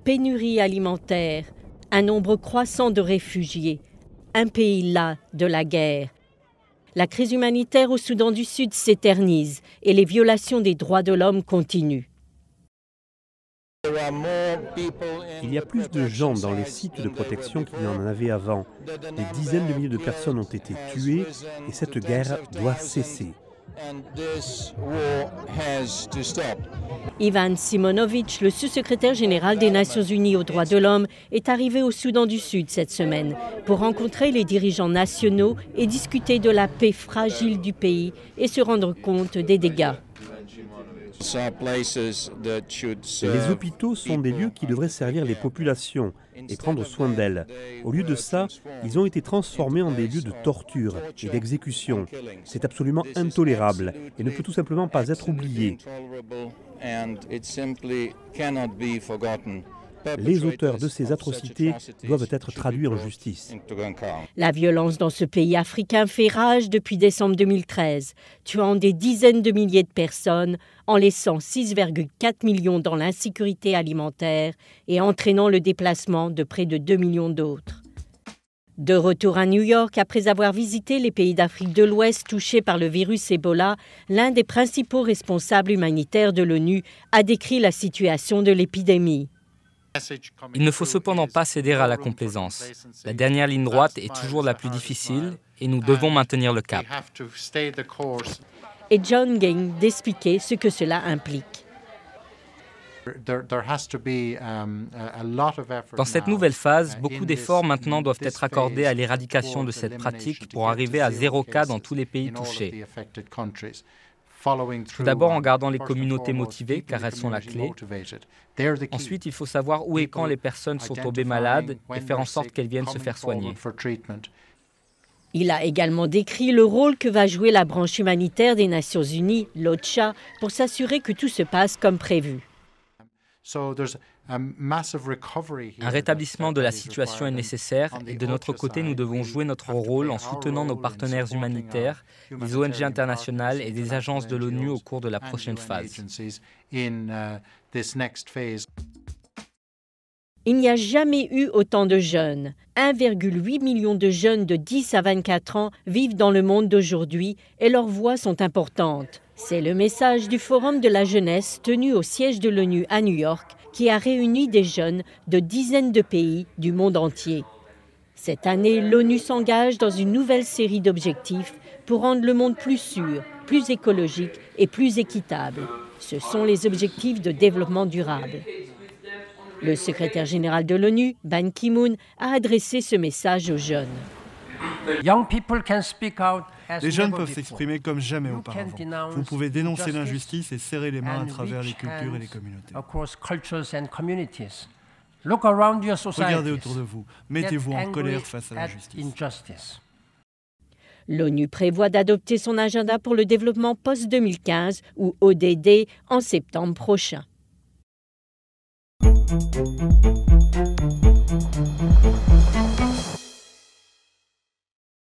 Pénurie alimentaire, un nombre croissant de réfugiés, un pays las de la guerre. La crise humanitaire au Soudan du Sud s'éternise et les violations des droits de l'homme continuent. Il y a plus de gens dans les sites de protection qu'il n'y en avait avant. Des dizaines de milliers de personnes ont été tuées et cette guerre doit cesser. Ivan Simonovic, le sous-secrétaire général des Nations Unies aux droits de l'homme, est arrivé au Soudan du Sud cette semaine pour rencontrer les dirigeants nationaux et discuter de la paix fragile du pays et se rendre compte des dégâts. Les hôpitaux sont des lieux qui devraient servir les populations et prendre soin d'elles. Au lieu de ça, ils ont été transformés en des lieux de torture et d'exécution. C'est absolument intolérable et ne peut tout simplement pas être oublié. Les auteurs de ces atrocités doivent être traduits en justice. La violence dans ce pays africain fait rage depuis décembre 2013, tuant des dizaines de milliers de personnes, en laissant 6,4 millions dans l'insécurité alimentaire et entraînant le déplacement de près de 2 millions d'autres. De retour à New York, après avoir visité les pays d'Afrique de l'Ouest touchés par le virus Ebola, l'un des principaux responsables humanitaires de l'ONU a décrit la situation de l'épidémie. Il ne faut cependant pas céder à la complaisance. La dernière ligne droite est toujours la plus difficile et nous devons maintenir le cap. Et John Ging d'expliquer ce que cela implique. Dans cette nouvelle phase, beaucoup d'efforts maintenant doivent être accordés à l'éradication de cette pratique pour arriver à 0 cas dans tous les pays touchés. Tout d'abord en gardant les communautés motivées, car elles sont la clé. Ensuite, il faut savoir où et quand les personnes sont tombées malades et faire en sorte qu'elles viennent se faire soigner. Il a également décrit le rôle que va jouer la branche humanitaire des Nations Unies, l'OCHA, pour s'assurer que tout se passe comme prévu. Un rétablissement de la situation est nécessaire et de notre côté, nous devons jouer notre rôle en soutenant nos partenaires humanitaires, les ONG internationales et des agences de l'ONU au cours de la prochaine phase. Il n'y a jamais eu autant de jeunes. 1,8 million de jeunes de 10 à 24 ans vivent dans le monde d'aujourd'hui et leurs voix sont importantes. C'est le message du Forum de la jeunesse tenu au siège de l'ONU à New York qui a réuni des jeunes de dizaines de pays du monde entier. Cette année, l'ONU s'engage dans une nouvelle série d'objectifs pour rendre le monde plus sûr, plus écologique et plus équitable. Ce sont les objectifs de développement durable. Le secrétaire général de l'ONU, Ban Ki-moon, a adressé ce message aux jeunes. Les jeunes peuvent s'exprimer comme jamais auparavant. Vous pouvez dénoncer l'injustice et serrer les mains à travers les cultures et les communautés. Regardez autour de vous, mettez-vous en colère face à l'injustice. L'ONU prévoit d'adopter son agenda pour le développement post-2015 ou ODD en septembre prochain.